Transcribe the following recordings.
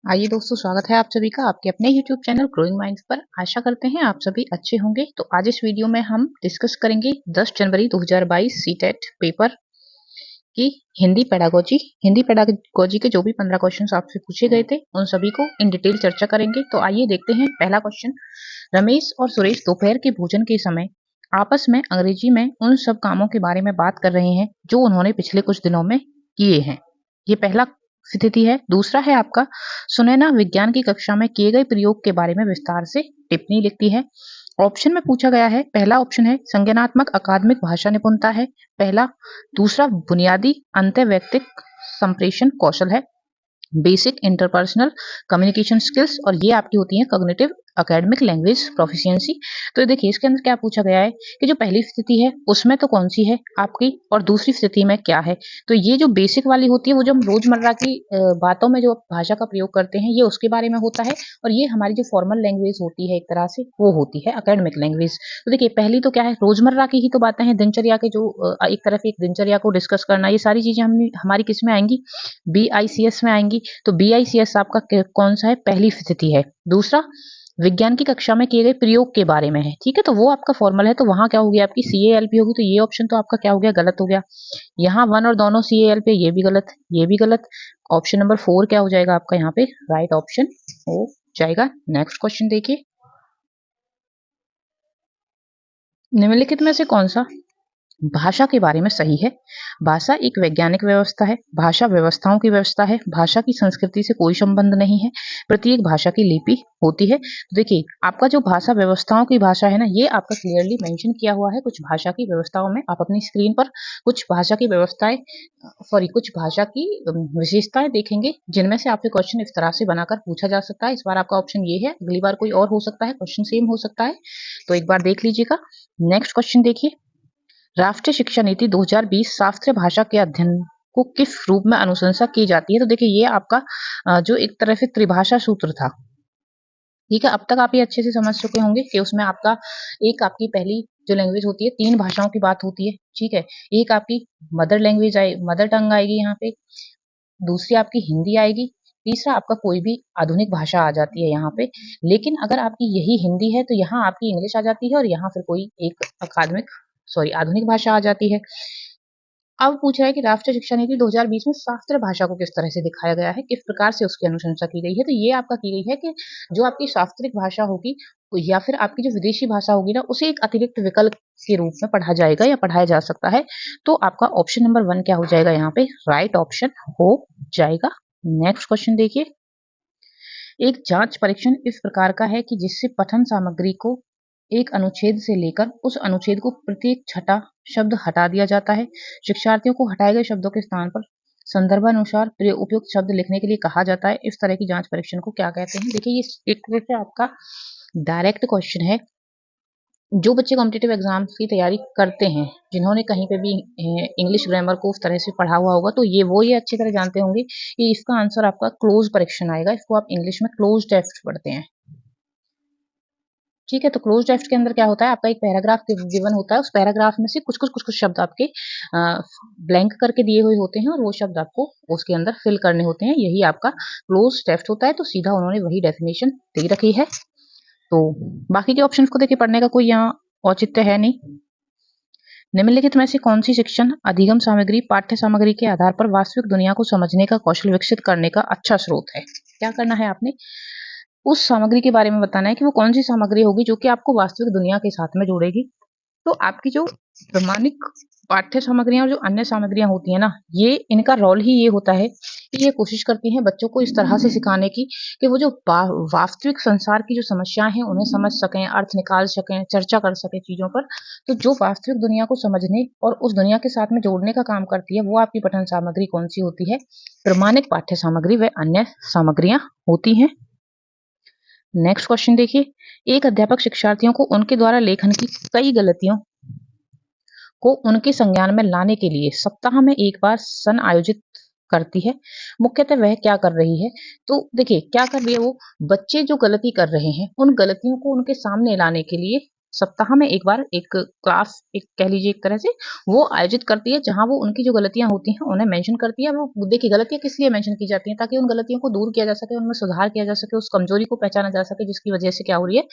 आइए दोस्तों, स्वागत है आप सभी का आपके अपने YouTube चैनल ग्रोइंग माइंड्स पर। आशा करते हैं आप सभी अच्छे होंगे। तो आज इस वीडियो में हम डिस्कस करेंगे 10 जनवरी 2022 सीटेट पेपर की हिंदी पेडागोजी के जो भी 15 क्वेश्चन आपसे पूछे गए थे उन सभी को इन डिटेल चर्चा करेंगे। तो आइए देखते हैं पहला क्वेश्चन। रमेश और सुरेश दोपहर के भोजन के समय आपस में अंग्रेजी में उन सब कामों के बारे में बात कर रहे हैं जो उन्होंने पिछले कुछ दिनों में किए हैं। ये पहला स्थिति है। दूसरा है आपका, सुनैना विज्ञान की कक्षा में किए गए प्रयोग के बारे में विस्तार से टिप्पणी लिखती है। ऑप्शन में पूछा गया है, पहला ऑप्शन है संज्ञानात्मक अकादमिक भाषा निपुणता है पहला। दूसरा बुनियादी अंतर्वैयक्तिक संप्रेषण कौशल है, बेसिक इंटरपर्सनल कम्युनिकेशन स्किल्स, और ये आपकी होती है कॉग्निटिव एकेडमिक लैंग्वेज प्रोफिशिएंसी। तो देखिए इसके अंदर क्या पूछा गया है कि जो पहली स्थिति है उसमें तो कौन सी है आपकी, और दूसरी स्थिति में क्या है। तो ये जो बेसिक वाली होती है वो जो हम रोजमर्रा की बातों में जो भाषा का प्रयोग करते हैं ये उसके बारे में होता है, और ये हमारी जो फॉर्मल लैंग्वेज होती है एक तरह से वो होती है एकेडमिक लैंग्वेज। तो देखिए पहली तो क्या है, रोजमर्रा की ही तो बातें हैं, दिनचर्या के जो एक तरफ एक दिनचर्या को डिस्कस करना, ये सारी चीजें हम हमारी किस में आएंगी, BICS में आएंगी। तो BICS आपका कौन सा है, पहली स्थिति है। दूसरा विज्ञान की कक्षा में किए गए प्रयोग के बारे में है, ठीक है, तो वो आपका फॉर्मल है, तो वहां क्या होगी आपकी CALP होगी। तो ये ऑप्शन तो आपका क्या हो गया, गलत हो गया। यहाँ वन और दोनों CALP, ये भी गलत, ये भी गलत। ऑप्शन नंबर 4 क्या हो जाएगा आपका यहाँ पे, राइट ऑप्शन हो जाएगा। नेक्स्ट क्वेश्चन देखिए, निम्नलिखित में से कौन सा भाषा के बारे में सही है। भाषा एक वैज्ञानिक व्यवस्था है, भाषा व्यवस्थाओं की व्यवस्था है, भाषा की संस्कृति से कोई संबंध नहीं है, प्रत्येक भाषा की लिपि होती है। तो देखिए आपका जो भाषा व्यवस्थाओं की भाषा है ना, ये आपका क्लियरली मेंशन किया हुआ है कुछ भाषा की व्यवस्थाओं में। आप अपनी स्क्रीन पर कुछ भाषा की व्यवस्थाएं, कुछ भाषा की विशेषताएं देखेंगे जिनमें से आपके क्वेश्चन इस तरह से बनाकर पूछा जा सकता है। इस बार आपका ऑप्शन ये है, अगली बार कोई और हो सकता है, क्वेश्चन सेम हो सकता है, तो एक बार देख लीजिएगा। नेक्स्ट क्वेश्चन देखिए, राष्ट्रीय शिक्षा नीति 2020 शास्त्रीय भाषा के अध्ययन को किस रूप में अनुशंसा की जाती है। तो देखिए ये आपका जो एक तरह से त्रिभाषा सूत्र था, ठीक है, अब तक आप ये अच्छे से समझ चुके होंगे कि उसमें आपका एक आपकी पहली जो लैंग्वेज होती है, 3 भाषाओं की बात होती है, ठीक है। एक आपकी मदर लैंग्वेज आए, मदर टंग आएगी यहाँ पे, दूसरी आपकी हिंदी आएगी, तीसरा आपका कोई भी आधुनिक भाषा आ जाती है यहाँ पे। लेकिन अगर आपकी यही हिंदी है तो यहाँ आपकी इंग्लिश आ जाती है, और यहाँ फिर कोई एक आधुनिक भाषा आ जाती है। अब पूछ रहा है कि राष्ट्रीय शिक्षा नीति 2020 में शास्त्रीय भाषा को किस तरह से दिखाया गया है, किस प्रकार से उसकी अनुशंसा की गई है। तो ये आपका की गई है कि जो आपकी शास्त्रीय भाषा होगी या फिर आपकी जो विदेशी भाषा होगी ना, उसे एक अतिरिक्त विकल्प के रूप में पढ़ा जाएगा या पढ़ाया जा सकता है। तो आपका ऑप्शन नंबर 1 क्या हो जाएगा यहाँ पे, राइट ऑप्शन हो जाएगा। नेक्स्ट क्वेश्चन देखिए, एक जांच परीक्षण इस प्रकार का है कि जिससे पठन सामग्री को एक अनुच्छेद से लेकर उस अनुच्छेद को प्रत्येक छठा शब्द हटा दिया जाता है। शिक्षार्थियों को हटाए गए शब्दों के स्थान पर संदर्भानुसार उपयुक्त शब्द लिखने के लिए कहा जाता है। इस तरह की जांच परीक्षण को क्या कहते हैं। देखिए ये एक तरह से आपका डायरेक्ट क्वेश्चन है। जो बच्चे कॉम्पिटिटिव एग्जाम्स की तैयारी करते हैं, जिन्होंने कहीं पे भी इंग्लिश ग्रामर को उस तरह से पढ़ा हुआ होगा, तो ये अच्छी तरह जानते होंगे कि इसका आंसर आपका क्लोज परीक्षण आएगा। इसको आप इंग्लिश में क्लोज टेस्ट पढ़ते हैं, ठीक है। तो क्लोज टेस्ट के अंदर क्या होता है, आपका एक पैराग्राफ गिवन होता है, उस पैराग्राफ में से कुछ शब्द आपके ब्लैंक करके दिए हुए होते हैं, और वो शब्द आपको उसके अंदर फिल करने होते हैं। यही आपका क्लोज टेस्ट होता है। तो सीधा उन्होंने वही डेफिनेशन दे रखी है। तो बाकी के ऑप्शंस को देखिए पढ़ने का कोई यहाँ औचित्य है नहीं। निम्नलिखित में से कौन सी शिक्षण अधिगम सामग्री पाठ्य सामग्री के आधार पर वास्तविक दुनिया को समझने का कौशल विकसित करने का अच्छा स्रोत है। क्या करना है आपने, उस सामग्री के बारे में बताना है कि वो कौन सी सामग्री होगी जो कि आपको वास्तविक दुनिया के साथ में जोड़ेगी। तो आपकी जो प्रमाणिक पाठ्य सामग्रियां और जो अन्य सामग्रियां होती है ना, ये इनका रोल ही ये होता है कि ये कोशिश करती हैं बच्चों को इस तरह से सिखाने की कि वो जो वास्तविक संसार की जो समस्याएं हैं उन्हें समझ सकें, अर्थ निकाल सकें, चर्चा कर सकें चीजों पर। तो जो वास्तविक दुनिया को समझने और उस दुनिया के साथ में जोड़ने का काम करती है वो आपकी पठन सामग्री कौन सी होती है, प्रमाणिक पाठ्य सामग्री व अन्य सामग्रियां होती हैं। नेक्स्ट क्वेश्चन देखिए, एक अध्यापक शिक्षार्थियों को उनके द्वारा लेखन की कई गलतियों को उनके संज्ञान में लाने के लिए सप्ताह में एक बार सन आयोजित करती है। मुख्यतः वह क्या कर रही है, तो देखिए क्या कर रही है वो, बच्चे जो गलती कर रहे हैं उन गलतियों को उनके सामने लाने के लिए सप्ताह में एक बार एक क्लास, एक कह लीजिए एक तरह से वो आयोजित करती है, जहाँ वो उनकी जो गलतियाँ होती हैं उन्हें मेंशन करती है। वो देखिए गलतियाँ किस लिए मेंशन की जाती हैं, ताकि उन गलतियों को दूर किया जा सके, उनमें सुधार किया जा सके, उस कमजोरी को पहचाना जा सके जिसकी वजह से क्या हो रही है,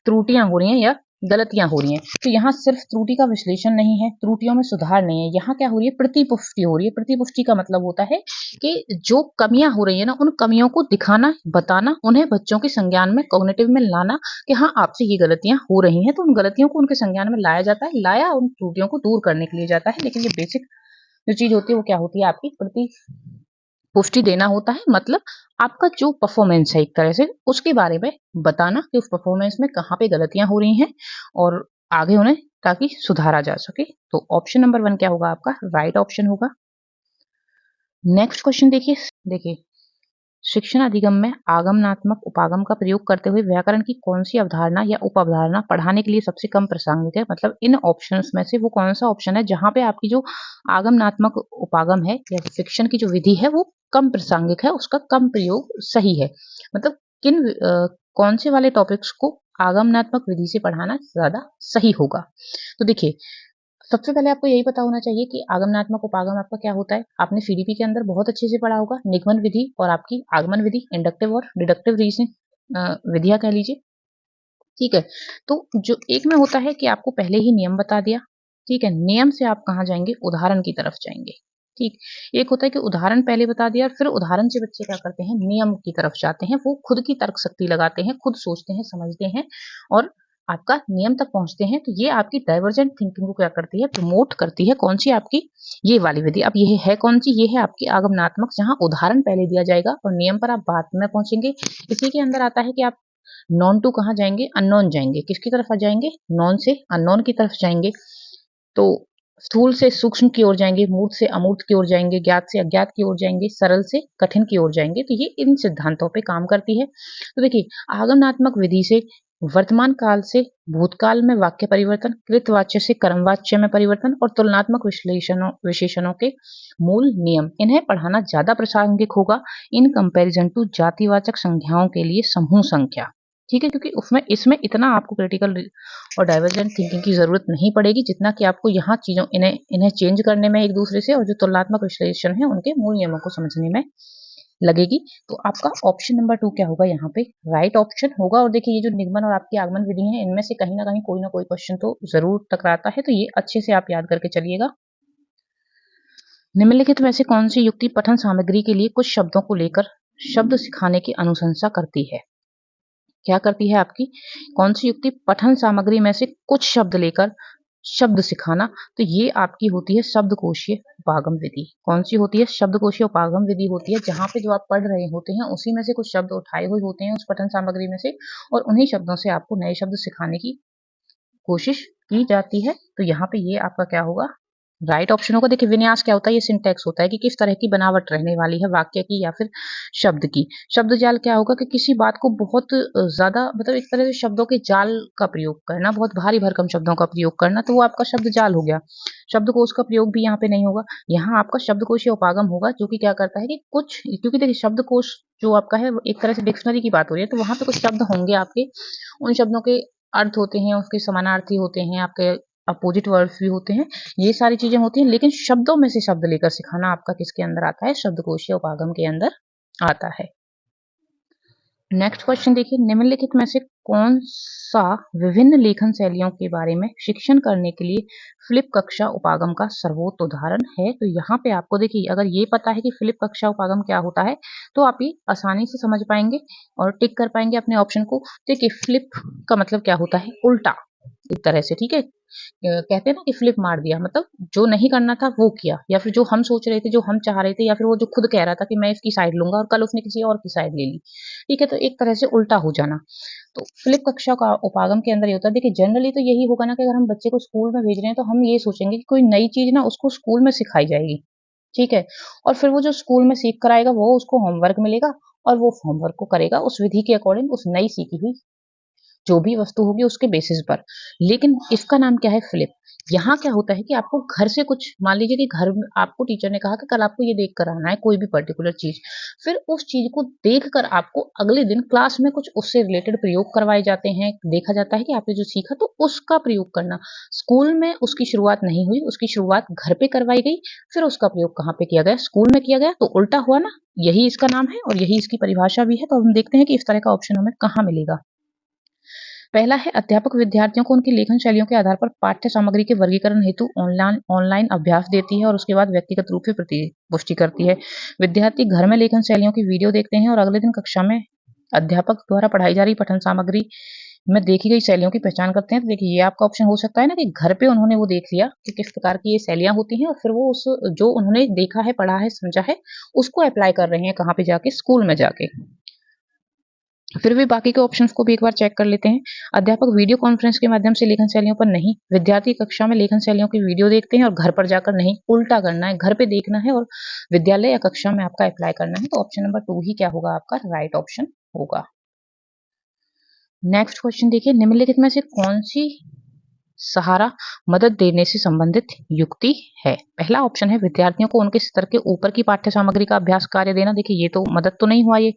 त्रुटियां हो रही हैं या गलतियां हो रही हैं। तो यहाँ सिर्फ त्रुटि का विश्लेषण नहीं है, त्रुटियों में सुधार नहीं है, यहाँ क्या हो रही है, प्रतिपुष्टि हो रही है। प्रतिपुष्टि का मतलब होता है कि जो कमियां हो रही है ना, उन कमियों को दिखाना, बताना, उन्हें बच्चों के संज्ञान में, कॉग्निटिव में लाना कि हाँ आपसे ये गलतियां हो रही हैं, तो उन गलतियों को उनके संज्ञान में लाया जाता है, लाया उन त्रुटियों को दूर करने के लिए जाता है। लेकिन ये बेसिक जो चीज होती है वो क्या होती है, आपकी पुष्टि देना होता है। मतलब आपका जो परफॉर्मेंस है एक तरह से उसके बारे में बताना कि उस परफॉर्मेंस में कहाँ पे गलतियां हो रही हैं और आगे उन्हें ताकि सुधारा जा सके। तो ऑप्शन नंबर 1 क्या होगा, आपका राइट ऑप्शन होगा। नेक्स्ट क्वेश्चन देखिए, शिक्षण अधिगम में आगमनात्मक उपागम का प्रयोग करते हुए व्याकरण की कौन सी अवधारणा या उप अवधारणा पढ़ाने के लिए सबसे कम प्रासंगिक है। मतलब इन ऑप्शंस में से वो कौन सा ऑप्शन है जहां पे आपकी जो आगमनात्मक उपागम है या शिक्षण की जो विधि है वो कम प्रासंगिक है, उसका कम प्रयोग सही है। मतलब कौन से वाले टॉपिक्स को आगमनात्मक विधि से पढ़ाना ज्यादा सही होगा। तो देखिए, सबसे पहले आपको यही पता होना चाहिए कि आगमनात्मक उपागम आपका क्या होता है। आपने सीडीपी के अंदर बहुत अच्छे से पढ़ा होगा, निगमन विधि और आपकी आगमन विधि, इंडक्टिव और डिडक्टिव रीजनिंग विधियां कह लीजिए। ठीक है, तो जो एक में होता है कि आपको पहले ही नियम बता दिया। ठीक है, नियम से आप कहाँ जाएंगे, उदाहरण की तरफ जाएंगे। ठीक, एक होता है कि उदाहरण पहले बता दिया, फिर उदाहरण से बच्चे क्या करते हैं, नियम की तरफ जाते हैं। वो खुद की तर्क शक्ति लगाते हैं, खुद सोचते हैं, समझते हैं और आपका नियम तक पहुंचते हैं। तो ये आपकी डाइवर्जेंट थिंकिंग को क्या करती है, प्रमोट करती है। कौन सी, आपकी ये वाली विधि। अब ये है कौन सी, ये है आपकी आगमनात्मक, जहां उदाहरण पहले दिया जाएगा और नियम पर आप बाद में पहुंचेंगे। इसी के अंदर आता है कि आप नॉन टू कहाँ जाएंगे, अननोन जाएंगे। किसकी तरफ आ जाएंगे, नॉन से अननोन की तरफ जाएंगे। तो स्थूल से सूक्ष्म की ओर जाएंगे, मूर्त से अमूर्त की ओर जाएंगे, ज्ञात से अज्ञात की ओर जाएंगे, सरल से कठिन की ओर जाएंगे। तो ये इन सिद्धांतों पे काम करती है। तो देखिए, आगमनात्मक विधि से वर्तमान काल से भूतकाल में वाक्य परिवर्तन, कृतवाच्य से कर्मवाच्य में परिवर्तन और तुलनात्मक विशेषणों के मूल नियम, इन्हें पढ़ाना ज्यादा प्रासंगिक होगा इन कंपैरिजन टू जातिवाचक संज्ञाओं के लिए समूह संख्या। ठीक है, क्योंकि उसमें इसमें इतना आपको क्रिटिकल और डाइवर्जेंट थिंकिंग की जरूरत नहीं पड़ेगी जितना कि आपको यहाँ चीजों इन्हें चेंज करने में एक दूसरे से, और जो तुलनात्मक विश्लेषण है उनके मूल नियमों को समझने में लगेगी। तो आपका ऑप्शन नंबर 2 क्या होगा, यहाँ पे राइट ऑप्शन होगा। और देखिए, ये जो निगमन और आपकी आगमन विधि है, इनमें से कहीं ना कोई क्वेश्चन तो जरूर टकराता है, तो ये अच्छे से आप याद करके चलिएगा। निम्नलिखित में से कौन सी युक्ति पठन सामग्री के लिए कुछ शब्दों को लेकर शब्द सिखाने की अनुशंसा करती है। क्या करती है आपकी, कौन सी युक्ति पठन सामग्री में से कुछ शब्द लेकर शब्द सिखाना। तो ये आपकी होती है शब्दकोशीय उपागम विधि। कौन सी होती है, शब्दकोशीय उपागम विधि होती है, जहां पे जो आप पढ़ रहे होते हैं उसी में से कुछ शब्द उठाए हुए होते हैं उस पठन सामग्री में से, और उन्हीं शब्दों से आपको नए शब्द सिखाने की कोशिश की जाती है। तो यहाँ पे ये आपका क्या होगा, राइट ऑप्शन होगा। देखिए, विन्यास क्या होता है, ये सिंटैक्स होता है कि किस तरह की बनावट रहने वाली है वाक्य की या फिर शब्द की। शब्द जाल क्या होगा कि किसी बात को बहुत ज्यादा, मतलब एक तरह से शब्दों के जाल का प्रयोग करना, बहुत भारी भरकम शब्दों का प्रयोग करना, तो वो आपका शब्द जाल हो गया। शब्दकोश का प्रयोग भी यहाँ पे नहीं होगा। यहाँ आपका शब्दकोशीय उपागम होगा, जो कि क्या करता है कि कुछ, क्योंकि देखिए शब्दकोश जो आपका है एक तरह से डिक्शनरी की बात हो रही है, तो वहां पे कुछ शब्द होंगे आपके, उन शब्दों के अर्थ होते हैं, उसके समानार्थी होते हैं, आपके अपोजिट वर्ड्स भी होते हैं, ये सारी चीजें होती हैं। लेकिन शब्दों में से शब्द लेकर सिखाना आपका किसके अंदर आता है, शब्दकोशीय उपागम के अंदर आता है। नेक्स्ट क्वेश्चन देखिए, निम्नलिखित में से कौन सा विभिन्न लेखन शैलियों के बारे में शिक्षण करने के लिए फ्लिप कक्षा उपागम का सर्वोत्तम उदाहरण है। तो यहाँ पे आपको देखिए, अगर ये पता है कि फ्लिप कक्षा उपागम क्या होता है तो आप ये आसानी से समझ पाएंगे और टिक कर पाएंगे अपने ऑप्शन को। देखिए, फ्लिप का मतलब क्या होता है, उल्टा एक तरह से। ठीक है, कहते हैं ना कि फ्लिप मार दिया, मतलब जो नहीं करना था वो किया, या फिर जो हम सोच रहे थे, जो हम चाह रहे थे, या फिर वो जो खुद कह रहा था कि मैं इसकी साइड लूंगा और कल उसने किसी और की साइड ले ली। ठीक है, तो एक तरह से उल्टा हो जाना। तो फ्लिप कक्षा का उपागम के अंदर ये होता है। देखिए, जनरली तो यही होगा ना कि अगर हम बच्चे को स्कूल में भेज रहे हैं तो हम ये सोचेंगे कि कोई नई चीज ना उसको स्कूल में सिखाई जाएगी। ठीक है, और फिर वो जो स्कूल में सीख कर आएगा वो उसको होमवर्क मिलेगा और वो होमवर्क को करेगा उस विधि के अकॉर्डिंग, उस नई सीखी हुई जो भी वस्तु होगी उसके बेसिस पर। लेकिन इसका नाम क्या है, फ्लिप। यहाँ क्या होता है कि आपको घर से कुछ, मान लीजिए कि घर में आपको टीचर ने कहा कि कल आपको ये देख कर आना है कोई भी पर्टिकुलर चीज, फिर उस चीज को देखकर आपको अगले दिन क्लास में कुछ उससे रिलेटेड प्रयोग करवाए जाते हैं, देखा जाता है कि आपने जो सीखा तो उसका प्रयोग करना। स्कूल में उसकी शुरुआत नहीं हुई, उसकी शुरुआत घर पे करवाई गई, फिर उसका प्रयोग कहाँ पे किया गया, स्कूल में किया गया, तो उल्टा हुआ ना। यही इसका नाम है और यही इसकी परिभाषा भी है। तो हम देखते हैं कि इस तरह का ऑप्शन हमें कहाँ मिलेगा। पहला है, अध्यापक विद्यार्थियों को उनकी लेखन शैलियों के आधार पर पाठ्य सामग्री के वर्गीकरण हेतु ऑनलाइन अभ्यास देती है और उसके बाद व्यक्तिगत रूप से पुष्टि करती है। विद्यार्थी घर में लेखन शैलियों की वीडियो देखते हैं और अगले दिन कक्षा में अध्यापक द्वारा पढ़ाई जा रही पठन सामग्री में देखी गई शैलियों की पहचान करते हैं। तो देखिए, ये आपका ऑप्शन हो सकता है ना कि घर पे उन्होंने वो देख लिया कि किस प्रकार की ये शैलियां होती हैं और फिर वो उस जो उन्होंने देखा है, पढ़ा है, समझा है, उसको अप्लाई कर रहे हैं कहाँ पे जाके, स्कूल में जाके। फिर भी बाकी के ऑप्शंस को भी एक बार चेक कर लेते हैं। अध्यापक वीडियो कॉन्फ्रेंस के माध्यम से लेखन शैलियों पर नहीं, विद्यार्थी कक्षा में लेखन शैलियों की वीडियो देखते हैं और घर पर जाकर नहीं, उल्टा करना है, घर पे देखना है और विद्यालय या कक्षा में आपका अप्लाई करना है। तो ऑप्शन नंबर 2 ही क्या होगा, आपका राइट ऑप्शन होगा। नेक्स्ट क्वेश्चन देखिए, निम्नलिखित में से कौन सी सहारा मदद देने से संबंधित युक्ति है। पहला ऑप्शन है, विद्यार्थियों को उनके स्तर के ऊपर की पाठ्य सामग्री का अभ्यास कार्य देना। देखिए, ये तो मदद तो नहीं हुआ। ये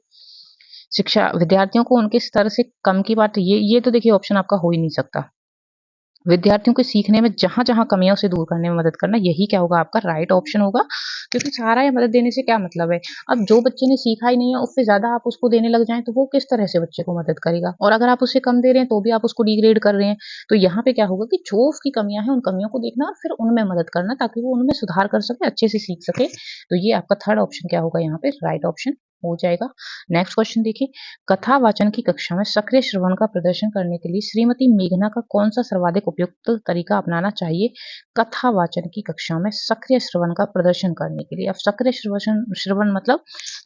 शिक्षा विद्यार्थियों को उनके स्तर से कम की बात, ये तो देखिए ऑप्शन आपका हो ही नहीं सकता। विद्यार्थियों के सीखने में जहां जहां कमियां उसे दूर करने में मदद करना, यही क्या होगा, आपका राइट ऑप्शन होगा। क्योंकि सहारा या मदद देने से क्या मतलब है, अब जो बच्चे ने सीखा ही नहीं है उससे ज्यादा आप उसको देने लग जाएं तो वो किस तरह से बच्चे को मदद करेगा। और अगर आप उससे कम दे रहे हैं तो भी आप उसको डिग्रेड कर रहे हैं। तो यहाँ पे क्या होगा कि जो उसकी कमियां हैं उन कमियों को देखना और फिर उनमें मदद करना, ताकि वो उनमें सुधार कर सके, अच्छे से सीख सके। तो ये आपका थर्ड ऑप्शन क्या होगा, यहाँ पे राइट ऑप्शन हो जाएगा। नेक्स्ट क्वेश्चन देखिए, कथा वाचन की कक्षा में सक्रिय श्रवण का प्रदर्शन करने के लिए श्रीमती मेघना का कौन सा सर्वाधिक उपयुक्त तरीका अपनाना चाहिए। कथा वाचन की कक्षा में सक्रिय श्रवण का प्रदर्शन करने के लिए, अब सक्रिय श्रवण मतलब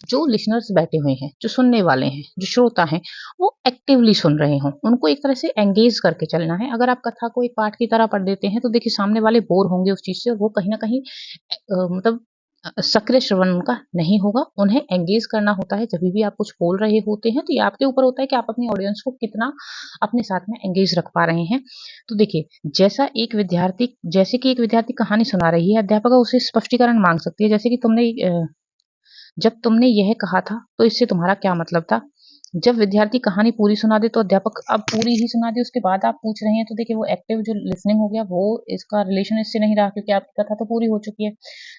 जो लिसनर्स बैठे हुए हैं, जो सुनने वाले हैं, जो श्रोता हैं, वो एक्टिवली सुन रहे हों, उनको एक तरह से एंगेज करके चलना है। अगर आप कथा को एक पाठ की तरह पढ़ देते हैं तो देखिए सामने वाले बोर होंगे उस चीज से और वो कहीं ना कहीं मतलब सक्रिय श्रवण उनका नहीं होगा। उन्हें एंगेज करना होता है। जब भी आप कुछ बोल रहे होते हैं तो ये आपके ऊपर होता है कि आप अपनी ऑडियंस को कितना अपने साथ में एंगेज रख पा रहे हैं। तो देखिए, जैसे कि एक विद्यार्थी कहानी सुना रही है, अध्यापक उसे स्पष्टीकरण मांग सकती है, जैसे कि जब तुमने यह कहा था तो इससे तुम्हारा क्या मतलब था। जब विद्यार्थी कहानी पूरी सुना दे तो अध्यापक अब पूरी ही सुना दे, उसके बाद आप पूछ रहे हैं, तो देखिए वो एक्टिव जो लिसनिंग हो गया, वो इसका रिलेशन इससे नहीं रहा, क्योंकि आपकी कथा तो पूरी हो चुकी है।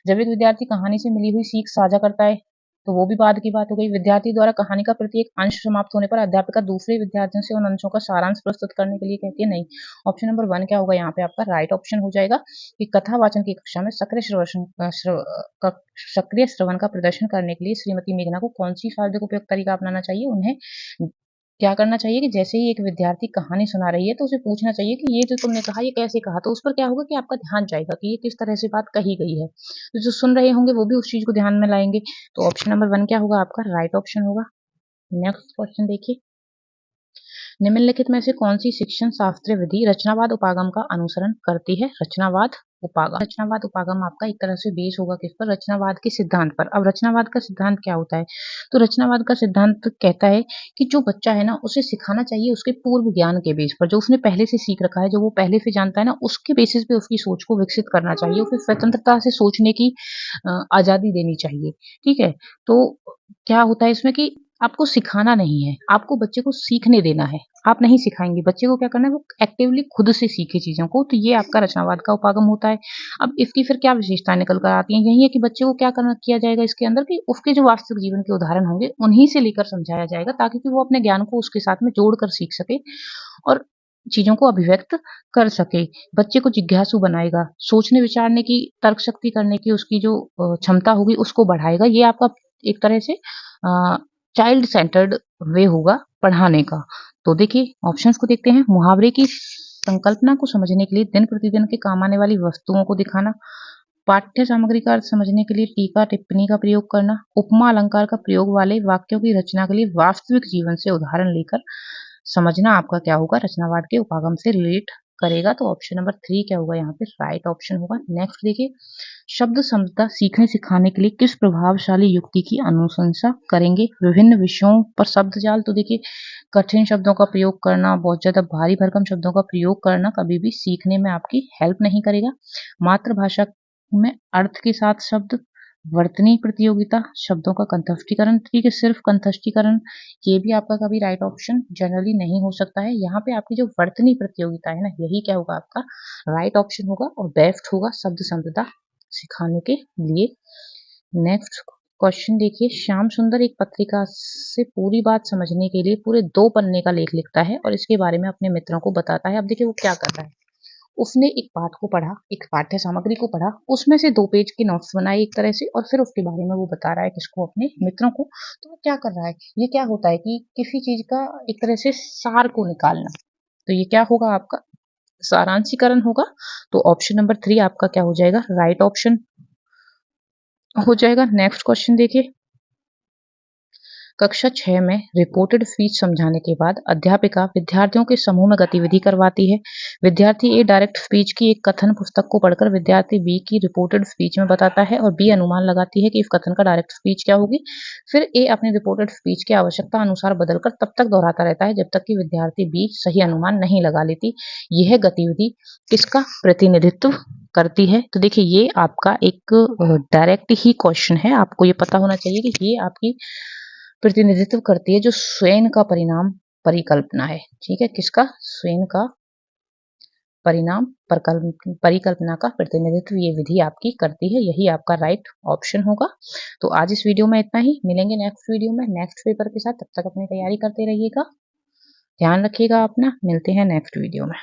जब एक विद्यार्थी कहानी से मिली हुई सीख साझा करता है तो वो भी बाद की बात हो गई। विद्यार्थी द्वारा कहानी का प्रत्येक अंश समाप्त होने पर अध्यापिका दूसरे विद्यार्थियों से उन अंशों का सारांश प्रस्तुत करने के लिए कहती है। नहीं, ऑप्शन नंबर 1 क्या होगा, यहाँ पे आपका राइट ऑप्शन हो जाएगा कि कथा वाचन की कक्षा में सक्रिय श्रवण का प्रदर्शन करने के लिए श्रीमती मेघना को कौन सी शारीरिक उपयुक्त तरीका अपनाना चाहिए। उन्हें क्या करना चाहिए कि जैसे ही एक विद्यार्थी कहानी सुना रही है तो उसे पूछना चाहिए कि ये जो तुमने कहा ये कैसे कहा। तो उस पर क्या होगा कि आपका ध्यान जाएगा कि ये किस तरह से बात कही गई है। तो जो सुन रहे होंगे वो भी उस चीज को ध्यान में लाएंगे। तो ऑप्शन नंबर 1 क्या होगा, आपका राइट ऑप्शन होगा। नेक्स्ट क्वेश्चन देखिए, निम्नलिखित में से कौन सी शिक्षण शास्त्रीय विधि रचनावाद उपागम का अनुसरण करती है। रचनावाद उपागम आपका एक तरह से बेस होगा किस पर, रचनावाद के सिद्धांत पर। अब रचनावाद का सिद्धांत क्या होता है, तो रचनावाद का सिद्धांत कहता है कि जो बच्चा है ना, उसे सिखाना चाहिए उसके पूर्व ज्ञान के बेस पर, जो उसने पहले से सीख रखा है, जो वो पहले से जानता है ना, उसके बेसिस पे उसकी सोच को विकसित करना चाहिए। उसे स्वतंत्रता से सोचने की आजादी देनी चाहिए। ठीक है, तो क्या होता है इसमें कि आपको सिखाना नहीं है, आपको बच्चे को सीखने देना है। आप नहीं सिखाएंगे बच्चे को, क्या करना है, वो एक्टिवली खुद से सीखे चीजों को। तो ये आपका रचनावाद का उपागम होता है। अब इसकी फिर क्या विशेषताएं निकल कर आती हैं, यही है कि बच्चे को क्या करना किया जाएगा इसके अंदर कि उसके जो वास्तविक जीवन के उदाहरण होंगे उन्हीं से लेकर समझाया जाएगा, ताकि कि वो अपने ज्ञान को उसके साथ में जोड़कर सीख सके और चीजों को अभिव्यक्त कर सके। बच्चे को जिज्ञासु बनाएगा, सोचने विचारने की, तर्क शक्ति करने की उसकी जो क्षमता होगी उसको बढ़ाएगा। ये आपका एक तरह से चाइल्ड सेंटर्ड वे होगा पढ़ाने का। तो देखिए ऑप्शंस को देखते हैं। मुहावरे की संकल्पना को समझने के लिए दिन प्रतिदिन के काम आने वाली वस्तुओं को दिखाना, पाठ्य सामग्री का अर्थ समझने के लिए टीका टिप्पणी का प्रयोग करना, उपमा अलंकार का प्रयोग वाले वाक्यों की रचना के लिए वास्तविक जीवन से उदाहरण लेकर समझना, आपका क्या होगा, रचनावाद के उपागम से रिलेट करेगा, तो ऑप्शन नंबर 3 क्या होगा यहाँ पे राइट ऑप्शन होगा। नेक्स्ट देखिए, शब्द समझता सीखने सिखाने के लिए किस प्रभावशाली युक्ति की अनुशंसा करेंगे? विभिन्न विषयों पर शब्द जाल। तो देखिए, कठिन शब्दों का प्रयोग करना, बहुत ज्यादा भारी भरकम शब्दों का प्रयोग करना कभी भी सीखने में आपकी हेल्प नहीं करेगा। मातृभाषा में अर्थ के साथ शब्द, वर्तनी प्रतियोगिता, शब्दों का कंठस्थीकरण। ठीक है, सिर्फ कंठस्थीकरण ये भी आपका कभी राइट ऑप्शन जनरली नहीं हो सकता है। यहाँ पे आपकी जो वर्तनी प्रतियोगिता है ना, यही क्या होगा आपका राइट ऑप्शन होगा और बेस्ट होगा शब्द संपदा सिखाने के लिए। नेक्स्ट क्वेश्चन देखिए, श्याम सुंदर एक पत्रिका से पूरी बात समझने के लिए पूरे 2 पन्ने का लेख लिखता है और इसके बारे में अपने मित्रों को बताता है। अब देखिए वो क्या कर रहा है, उसने एक पाठ को पढ़ा, एक पाठ्य सामग्री को पढ़ा, उसमें से 2 पेज के नोट्स बनाए एक तरह से और फिर उसके बारे में वो बता रहा है किसको, अपने मित्रों को। तो वो क्या कर रहा है, ये क्या होता है कि किसी चीज का एक तरह से सार को निकालना। तो ये क्या होगा आपका सारांशीकरण होगा। तो ऑप्शन नंबर 3 आपका क्या हो जाएगा राइट ऑप्शन हो जाएगा। नेक्स्ट क्वेश्चन देखिए, कक्षा 6 में रिपोर्टेड स्पीच समझाने के बाद अध्यापिका विद्यार्थियों के समूह में गतिविधि करवाती है। विद्यार्थी ए डायरेक्ट स्पीच की एक कथन पुस्तक को पढ़कर विद्यार्थी बी की रिपोर्टेड स्पीच में बताता है और बी अनुमान लगाती है कि इस कथन का डायरेक्ट स्पीच क्या होगी। फिर ए अपनी रिपोर्टेड स्पीच की आवश्यकता अनुसार बदलकर तब तक दोहराता रहता है जब तक कि विद्यार्थी बी सही अनुमान नहीं लगा लेती। यह गतिविधि किसका प्रतिनिधित्व करती है? तो देखिए, ये आपका एक डायरेक्ट ही क्वेश्चन है, आपको ये पता होना चाहिए कि ये आपकी प्रतिनिधित्व करती है जो स्वयं का परिणाम परिकल्पना है। ठीक है, किसका? स्वयं का परिणाम परिकल्पना का प्रतिनिधित्व ये विधि आपकी करती है। यही आपका राइट ऑप्शन होगा। तो आज इस वीडियो में इतना ही, मिलेंगे नेक्स्ट वीडियो में नेक्स्ट पेपर के साथ। तब तक अपनी तैयारी करते रहिएगा, ध्यान रखिएगा अपना, मिलते हैं नेक्स्ट वीडियो में।